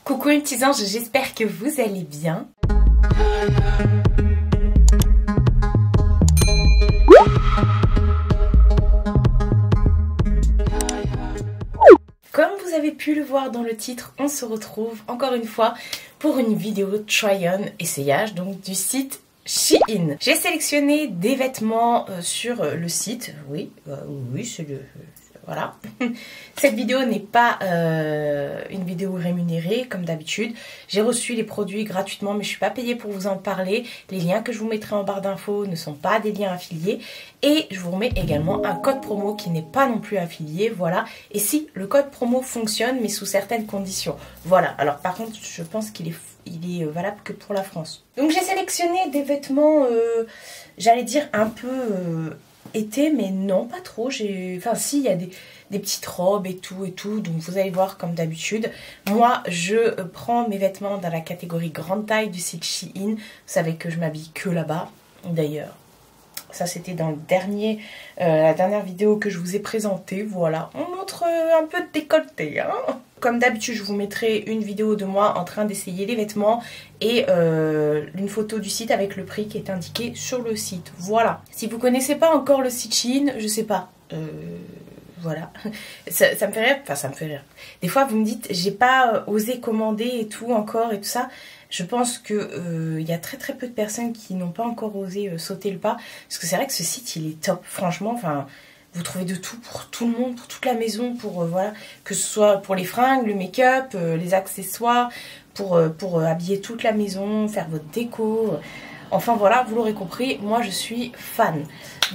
Coucou les petits anges, j'espère que vous allez bien. Comme vous avez pu le voir dans le titre, on se retrouve encore une fois pour une vidéo try-on essayage donc du site Shein. J'ai sélectionné des vêtements sur le site, oui c'est le... Voilà. Cette vidéo n'est pas une vidéo rémunérée comme d'habitude. J'ai reçu les produits gratuitement mais je ne suis pas payée pour vous en parler. Les liens que je vous mettrai en barre d'infos ne sont pas des liens affiliés. Et je vous remets également un code promo qui n'est pas non plus affilié. Voilà. Et si, le code promo fonctionne mais sous certaines conditions. Voilà. Alors par contre je pense qu'il est valable que pour la France. Donc j'ai sélectionné des vêtements, j'allais dire un peu... été, mais non pas trop. Enfin si, il y a des petites robes et tout, donc vous allez voir comme d'habitude. Moi je prends mes vêtements dans la catégorie grande taille du site Shein. Vous savez que je m'habille que là-bas. D'ailleurs ça c'était dans la dernière vidéo que je vous ai présentée. Voilà, on montre un peu de décolleté hein. Comme d'habitude, je vous mettrai une vidéo de moi en train d'essayer les vêtements et une photo du site avec le prix qui est indiqué sur le site. Voilà. Si vous connaissez pas encore le site Shein, je sais pas. Voilà. Ça me fait rire. Enfin, ça me fait rire. Des fois, vous me dites, j'ai pas osé commander et tout encore et tout ça. Je pense que y a très peu de personnes qui n'ont pas encore osé sauter le pas. Parce que c'est vrai que ce site, il est top. Franchement, enfin... Vous trouvez de tout pour tout le monde, pour toute la maison, pour voilà, que ce soit pour les fringues, le make-up, les accessoires, pour habiller toute la maison, faire votre déco. Enfin voilà, vous l'aurez compris, moi je suis fan.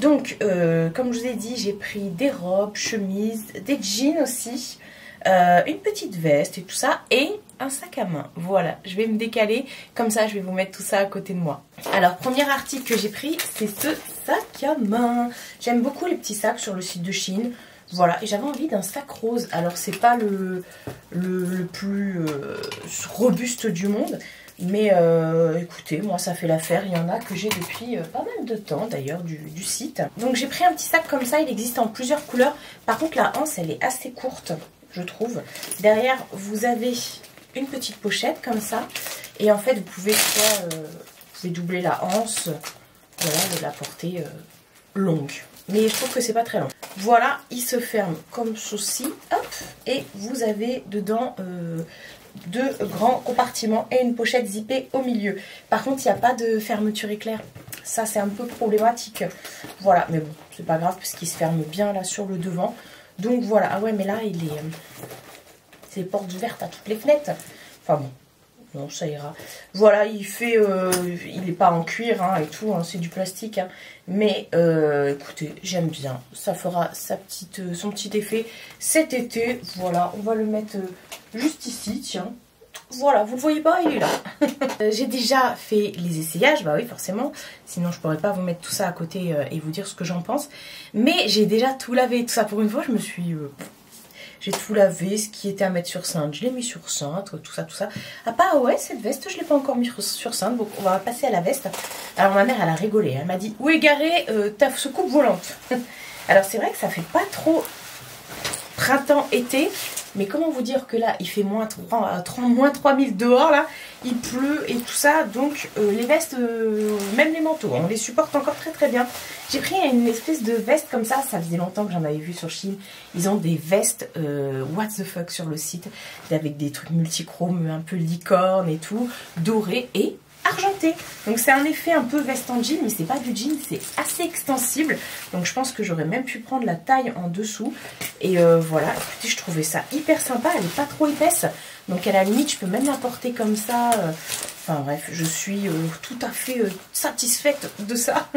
Donc, comme je vous ai dit, j'ai pris des robes, chemises, des jeans aussi, une petite veste et tout ça, et un sac à main. Voilà, je vais me décaler, comme ça je vais vous mettre tout ça à côté de moi. Alors, premier article que j'ai pris, c'est ce sac à main. J'aime beaucoup les petits sacs sur le site de Shein. Voilà, et j'avais envie d'un sac rose. Alors, c'est pas le plus robuste du monde, mais écoutez, moi ça fait l'affaire. Il y en a que j'ai depuis pas mal de temps d'ailleurs du site. Donc j'ai pris un petit sac comme ça, il existe en plusieurs couleurs. Par contre la anse elle est assez courte, je trouve. Derrière vous avez une petite pochette comme ça. Et en fait vous pouvez doubler la anse, voilà, de la porter longue. Mais je trouve que c'est pas très long. Voilà, il se ferme comme ceci, hop, et vous avez dedans deux grands compartiments et une pochette zippée au milieu. Par contre, il n'y a pas de fermeture éclair. Ça, c'est un peu problématique. Voilà, mais bon, c'est pas grave puisqu'il se ferme bien là sur le devant. Donc voilà, ah ouais, mais là, il est... c'est portes ouvertes à toutes les fenêtres. Enfin bon. Non, ça ira. Voilà, il fait... il n'est pas en cuir hein, et tout, hein, c'est du plastique. Hein. Mais écoutez, j'aime bien. Ça fera son petit effet cet été. Voilà, on va le mettre juste ici, tiens. Voilà, vous le voyez pas, il est là. J'ai déjà fait les essayages, bah oui, forcément. Sinon, je pourrais pas vous mettre tout ça à côté et vous dire ce que j'en pense. Mais j'ai déjà tout lavé, tout ça. Pour une fois, je me suis... j'ai tout lavé, ce qui était à mettre sur cintre, je l'ai mis sur cintre, tout ça. Ah bah ouais, cette veste, je l'ai pas encore mis sur cintre, donc on va passer à la veste. Alors ma mère, elle a rigolé, elle m'a dit, où est garée ta soucoupe volante? Alors c'est vrai que ça fait pas trop printemps-été, mais comment vous dire que là, il fait moins 3000 dehors, là, il pleut et tout ça, donc les vestes, même les manteaux, on les supporte encore très bien. J'ai pris une espèce de veste comme ça faisait longtemps que j'en avais vu sur Shein. Ils ont des vestes what the fuck sur le site, avec des trucs multichromes, un peu licorne et tout, doré et argenté. Donc c'est un effet un peu veste en jean, mais c'est pas du jean, c'est assez extensible. Donc je pense que j'aurais même pu prendre la taille en dessous. Et voilà, écoutez, je trouvais ça hyper sympa, elle est pas trop épaisse. Donc à la limite, je peux même la porter comme ça. Enfin bref, je suis tout à fait satisfaite de ça.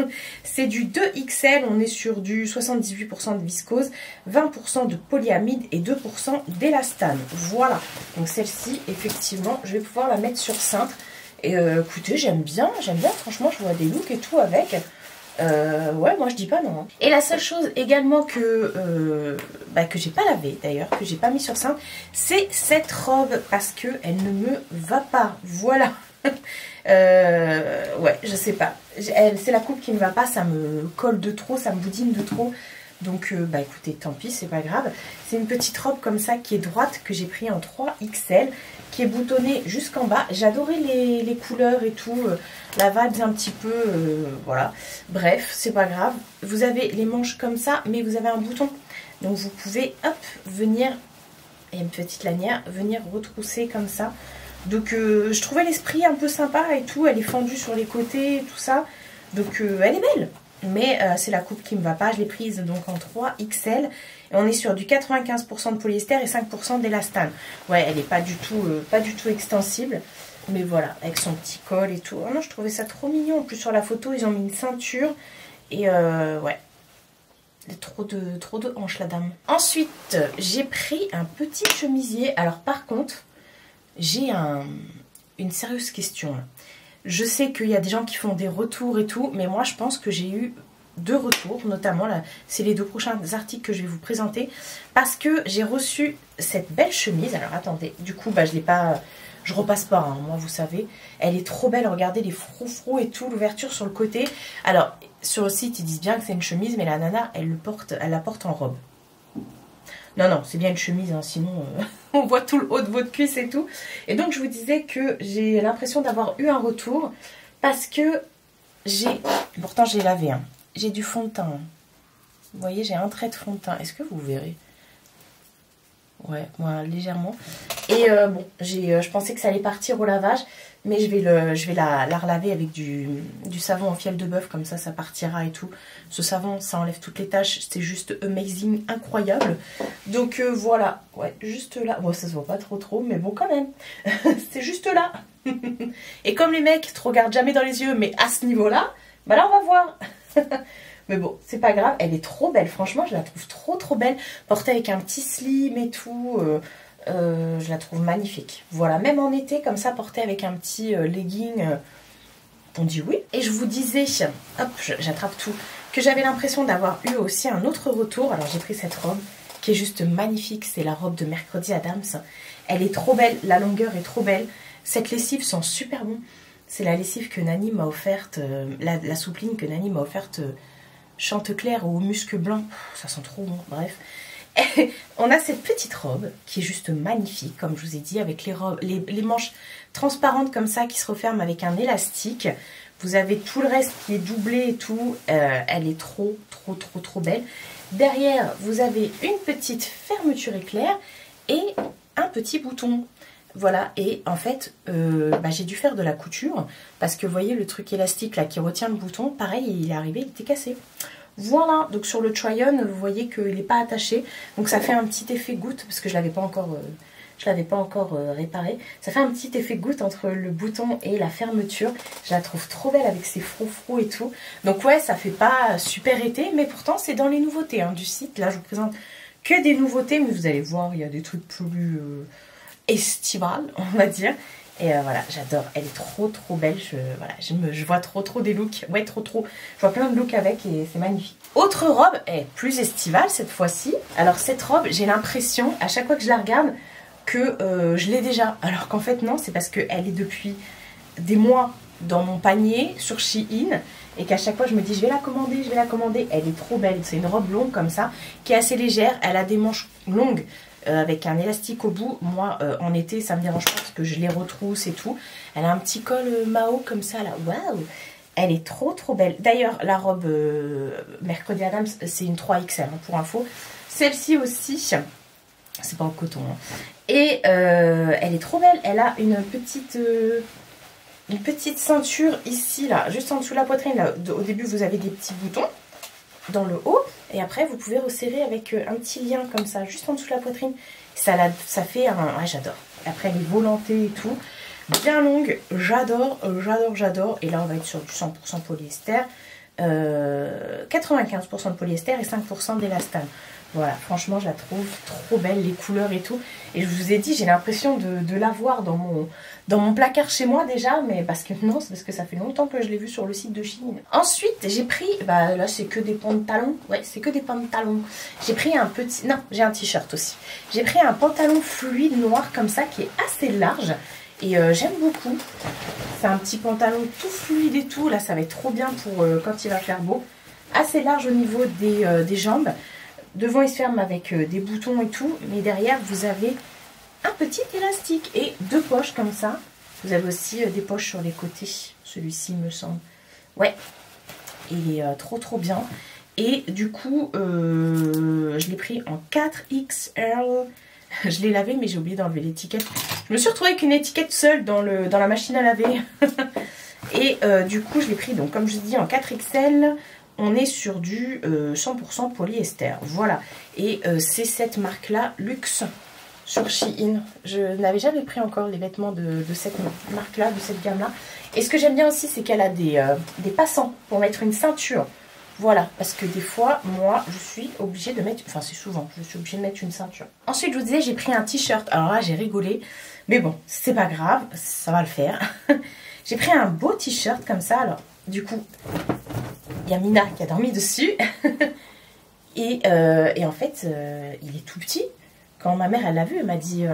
C'est du 2XL, on est sur du 78% de viscose, 20% de polyamide et 2% d'élastane. Voilà, donc celle-ci, effectivement, je vais pouvoir la mettre sur cintre. Et écoutez, j'aime bien, franchement, je vois des looks et tout avec. Ouais, moi je dis pas non. Et la seule chose également que j'ai pas lavé d'ailleurs, que j'ai pas mis sur cintre, c'est cette robe parce que elle ne me va pas. Voilà. Ouais, je sais pas. C'est la coupe qui ne va pas, ça me colle de trop, ça me boudine de trop. Donc bah écoutez, tant pis, c'est pas grave. C'est une petite robe comme ça qui est droite que j'ai pris en 3XL, qui est boutonnée jusqu'en bas. J'adorais les couleurs et tout, la vibe un petit peu, voilà. Bref, c'est pas grave. Vous avez les manches comme ça, mais vous avez un bouton. Donc vous pouvez, hop, venir, et une petite lanière, venir retrousser comme ça. Donc je trouvais l'esprit un peu sympa et tout. Elle est fendue sur les côtés et tout ça. Donc elle est belle. Mais c'est la coupe qui me va pas. Je l'ai prise donc en 3XL. Et on est sur du 95% de polyester et 5% d'élastane. Ouais, elle est pas du tout extensible. Mais voilà, avec son petit col et tout. Oh non, je trouvais ça trop mignon. En plus sur la photo, ils ont mis une ceinture. Et ouais. Trop de hanches la dame. Ensuite, j'ai pris un petit chemisier. Alors par contre, j'ai une sérieuse question. Je sais qu'il y a des gens qui font des retours et tout, mais moi je pense que j'ai eu 2 retours, notamment là, c'est les 2 prochains articles que je vais vous présenter, parce que j'ai reçu cette belle chemise. Alors attendez, du coup bah je l'ai pas, je repasse pas, hein, moi vous savez, elle est trop belle, regardez les froufrous et tout, l'ouverture sur le côté. Alors sur le site ils disent bien que c'est une chemise, mais la nana elle la porte en robe. Non, non, c'est bien une chemise, hein, sinon on voit tout le haut de votre cuisse et tout. Et donc je vous disais que j'ai l'impression d'avoir eu un retour parce que pourtant j'ai lavé, hein, j'ai du fond de teint. Hein. Vous voyez, j'ai un trait de fond de teint. Est-ce que vous verrez? Ouais, moi légèrement. Et bon, je pensais que ça allait partir au lavage, mais je vais la relaver avec du savon en fiel de bœuf, comme ça partira et tout. Ce savon, ça enlève toutes les taches, c'est juste amazing, incroyable. Donc voilà, ouais, juste là. Bon, ça se voit pas trop, mais bon quand même, c'est juste là. Et comme les mecs te regardent jamais dans les yeux, mais à ce niveau-là, bah là on va voir. Mais bon, c'est pas grave, elle est trop belle, franchement, je la trouve trop belle. Portée avec un petit slim et tout, je la trouve magnifique. Voilà, même en été, comme ça, portée avec un petit legging, on dit oui. Et je vous disais, hop, j'attrape tout, que j'avais l'impression d'avoir eu aussi un autre retour. Alors j'ai pris cette robe, qui est juste magnifique, c'est la robe de Mercredi Adams. Elle est trop belle, la longueur est trop belle. Cette lessive sent super bon. C'est la lessive que Nani m'a offerte, la soupline que Nani m'a offerte... Chanteclair ou musc blanc, ça sent trop bon, bref. Et on a cette petite robe qui est juste magnifique, comme je vous ai dit, avec les manches transparentes comme ça qui se referment avec un élastique. Vous avez tout le reste qui est doublé et tout, elle est trop belle. Derrière, vous avez une petite fermeture éclair et un petit bouton. Voilà, et en fait, j'ai dû faire de la couture parce que vous voyez le truc élastique là qui retient le bouton, pareil, il est arrivé, il était cassé. Voilà, donc sur le try-on, vous voyez qu'il n'est pas attaché, donc ça fait un petit effet goutte parce que je ne l'avais pas encore réparé. Ça fait un petit effet goutte entre le bouton et la fermeture. Je la trouve trop belle avec ses froufrous et tout. Donc ouais, ça fait pas super été, mais pourtant c'est dans les nouveautés hein, du site. Là, je vous présente que des nouveautés, mais vous allez voir, il y a des trucs plus... estivale, on va dire. Et voilà, j'adore. Elle est trop belle. Je vois trop des looks. Ouais, trop. Je vois plein de looks avec et c'est magnifique. Autre robe, est plus estivale cette fois-ci. Alors cette robe, j'ai l'impression, à chaque fois que je la regarde, que je l'ai déjà. Alors qu'en fait non, c'est parce qu'elle est depuis des mois dans mon panier sur Shein. Et qu'à chaque fois je me dis je vais la commander. Elle est trop belle. C'est une robe longue comme ça, qui est assez légère. Elle a des manches longues. Avec un élastique au bout. Moi en été ça me dérange pas parce que je les retrousse et tout. Elle a un petit col Mao comme ça là, waouh, elle est trop belle. D'ailleurs la robe Mercredi Adams c'est une 3XL hein, pour info. Celle-ci aussi c'est pas en coton hein. Et elle est trop belle. Elle a une petite ceinture ici là, juste en dessous de la poitrine là. Au début vous avez des petits boutons dans le haut et après vous pouvez resserrer avec un petit lien comme ça juste en dessous de la poitrine. Ça fait un... Ouais, j'adore. Après elle est volantée et tout, bien longue, j'adore. Et là on va être sur du 100% polyester, 95% de polyester et 5% d'élastane. Voilà, franchement je la trouve trop belle, les couleurs et tout. Et je vous ai dit, j'ai l'impression de l'avoir dans mon placard chez moi déjà. Mais parce que non, c'est parce que ça fait longtemps que je l'ai vu sur le site de Shein. Ensuite j'ai pris, bah là c'est que des pantalons. Ouais, c'est que des pantalons. J'ai pris un petit, non j'ai un t-shirt aussi. J'ai pris un pantalon fluide noir comme ça qui est assez large. Et j'aime beaucoup. C'est un petit pantalon tout fluide et tout. Là ça va être trop bien pour quand il va faire beau. assez large au niveau des jambes. Devant il se ferme avec des boutons et tout, mais derrière vous avez un petit élastique et 2 poches comme ça. Vous avez aussi des poches sur les côtés, celui-ci me semble. Ouais, il est trop bien. Et du coup, je l'ai pris en 4XL. Je l'ai lavé mais j'ai oublié d'enlever l'étiquette. Je me suis retrouvée avec une étiquette seule dans la machine à laver. Et du coup je l'ai pris donc comme je dis en 4XL. On est sur du 100% polyester. Voilà. Et c'est cette marque là, Luxe, sur Shein. Je n'avais jamais pris encore les vêtements de cette marque là, de cette gamme là. Et ce que j'aime bien aussi c'est qu'elle a des passants pour mettre une ceinture. Voilà, parce que des fois, moi, je suis obligée de mettre... Enfin, c'est souvent, je suis obligée de mettre une ceinture. Ensuite, je vous disais, j'ai pris un t-shirt. Alors là, j'ai rigolé. Mais bon, c'est pas grave, ça va le faire. J'ai pris un beau t-shirt comme ça. Alors, du coup, il y a Mina qui a dormi dessus. et en fait, il est tout petit. Quand ma mère, elle l'a vu, elle m'a dit...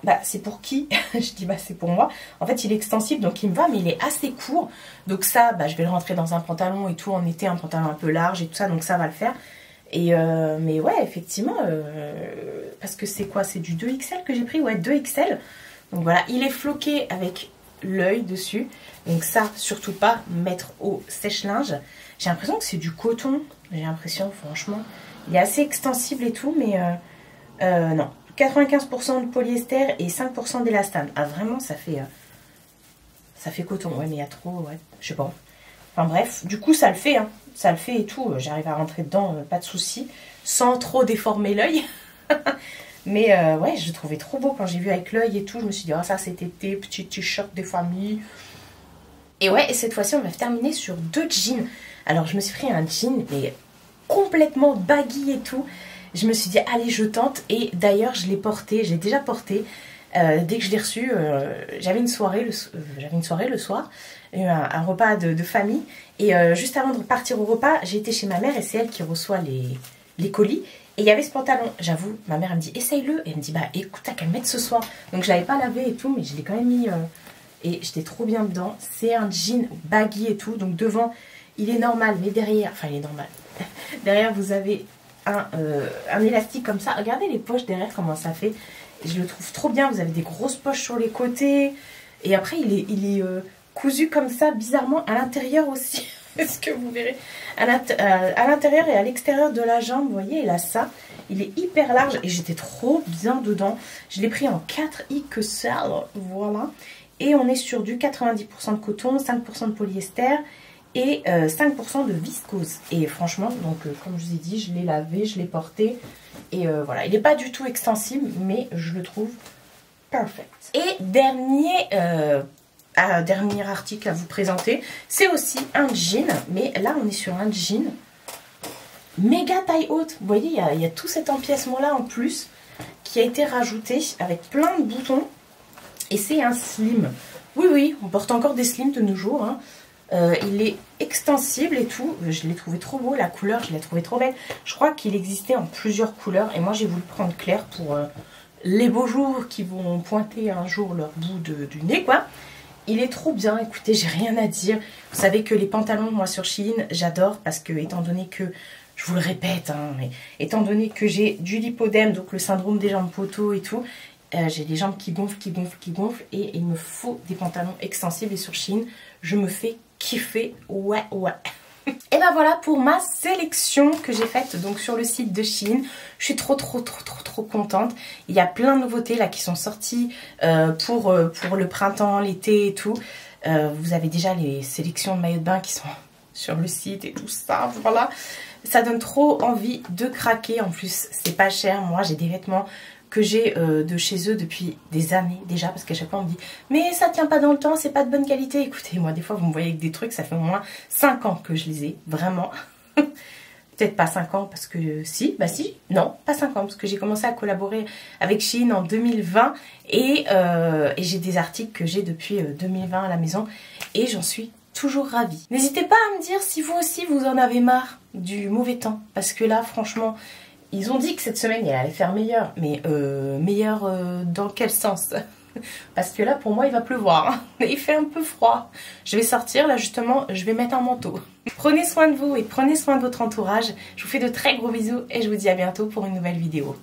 bah, c'est pour qui? Je dis, bah, c'est pour moi. En fait, il est extensible, donc il me va, mais il est assez court. Donc ça, bah, je vais le rentrer dans un pantalon et tout en été, un pantalon un peu large et tout ça, donc ça va le faire. Et mais ouais, effectivement, parce que c'est quoi? C'est du 2XL que j'ai pris? Ouais, 2XL. Donc voilà, il est floqué avec l'œil dessus. Donc ça, surtout pas mettre au sèche-linge. J'ai l'impression que c'est du coton. J'ai l'impression, franchement. Il est assez extensible et tout, mais non. 95% de polyester et 5% d'élastane. Ah vraiment ça fait coton. Ouais mais il y a trop, ouais, je sais pas. Enfin bref, du coup ça le fait, hein. Ça le fait et tout. J'arrive à rentrer dedans, pas de souci, sans trop déformer l'œil. Mais ouais, je le trouvais trop beau quand j'ai vu avec l'œil et tout. Je me suis dit, oh ça c'est été, petit t-shirt des familles. Et ouais, et cette fois-ci on va terminer sur 2 jeans. Alors je me suis pris un jean, mais complètement baggy et tout. Je me suis dit, allez, je tente. Et d'ailleurs, je l'ai porté, je l'ai déjà porté. Dès que je l'ai reçu, j'avais une soirée le soir, un repas de famille. Et juste avant de partir au repas, j'ai été chez ma mère et c'est elle qui reçoit les colis. Et il y avait ce pantalon. J'avoue, ma mère, elle me dit, essaye-le. Et elle me dit, bah écoute, t'as qu'à le mettre ce soir. Donc je l'avais pas lavé et tout, mais je l'ai quand même mis. Et j'étais trop bien dedans. C'est un jean baggy et tout. Donc devant, il est normal, mais derrière, enfin, il est normal. Derrière, vous avez un élastique comme ça. Regardez les poches derrière comment ça fait. Je le trouve trop bien. Vous avez des grosses poches sur les côtés et après il est cousu comme ça bizarrement à l'intérieur aussi. Est-ce que vous verrez à l'intérieur et à l'extérieur de la jambe, vous voyez, il a ça. Il est hyper large et j'étais trop bien dedans. Je l'ai pris en 4XL, voilà. Et on est sur du 90% de coton, 5% de polyester et 5% de viscose. Et franchement, donc comme je vous ai dit, je l'ai lavé, je l'ai porté. Et voilà, il n'est pas du tout extensible, mais je le trouve perfect. Et dernier article à vous présenter, c'est aussi un jean. Mais là, on est sur un jean méga taille haute. Vous voyez, il y a tout cet empiècement-là en plus qui a été rajouté avec plein de boutons. Et c'est un slim. Oui, oui, on porte encore des slims de nos jours, hein. Il est extensible et tout. Je l'ai trouvé trop beau, la couleur je l'ai trouvé trop belle. Je crois qu'il existait en plusieurs couleurs et moi j'ai voulu prendre clair pour les beaux jours qui vont pointer un jour leur bout du nez, quoi. Il est trop bien, écoutez, j'ai rien à dire. Vous savez que les pantalons, moi sur Shein, j'adore parce que étant donné que, je vous le répète, hein, mais étant donné que j'ai du lipodème, donc le syndrome des jambes poteaux et tout, j'ai des jambes qui gonflent, et il me faut des pantalons extensibles et sur Shein, je me fais kiffer, ouais. Et ben voilà pour ma sélection que j'ai faite donc sur le site de Shein. Je suis trop contente. Il y a plein de nouveautés là qui sont sorties pour le printemps, l'été et tout. Vous avez déjà les sélections de maillots de bain qui sont sur le site et tout ça, voilà. Ça donne trop envie de craquer. En plus, c'est pas cher. Moi, j'ai des vêtements que j'ai de chez eux depuis des années déjà, parce qu'à chaque fois on me dit mais ça tient pas dans le temps, c'est pas de bonne qualité. Écoutez, moi des fois vous me voyez avec des trucs, ça fait au moins 5 ans que je les ai, vraiment. Peut-être pas 5 ans parce que si, bah si, non, pas 5 ans parce que j'ai commencé à collaborer avec Shein en 2020 et j'ai des articles que j'ai depuis 2020 à la maison et j'en suis toujours ravie. N'hésitez pas à me dire si vous aussi vous en avez marre du mauvais temps, parce que là franchement ils ont dit que cette semaine, elle allait faire meilleur. Mais meilleur dans quel sens? Parce que là, pour moi, il va pleuvoir. Hein. Il fait un peu froid. Je vais sortir, là, justement, je vais mettre un manteau. Prenez soin de vous et prenez soin de votre entourage. Je vous fais de très gros bisous et je vous dis à bientôt pour une nouvelle vidéo.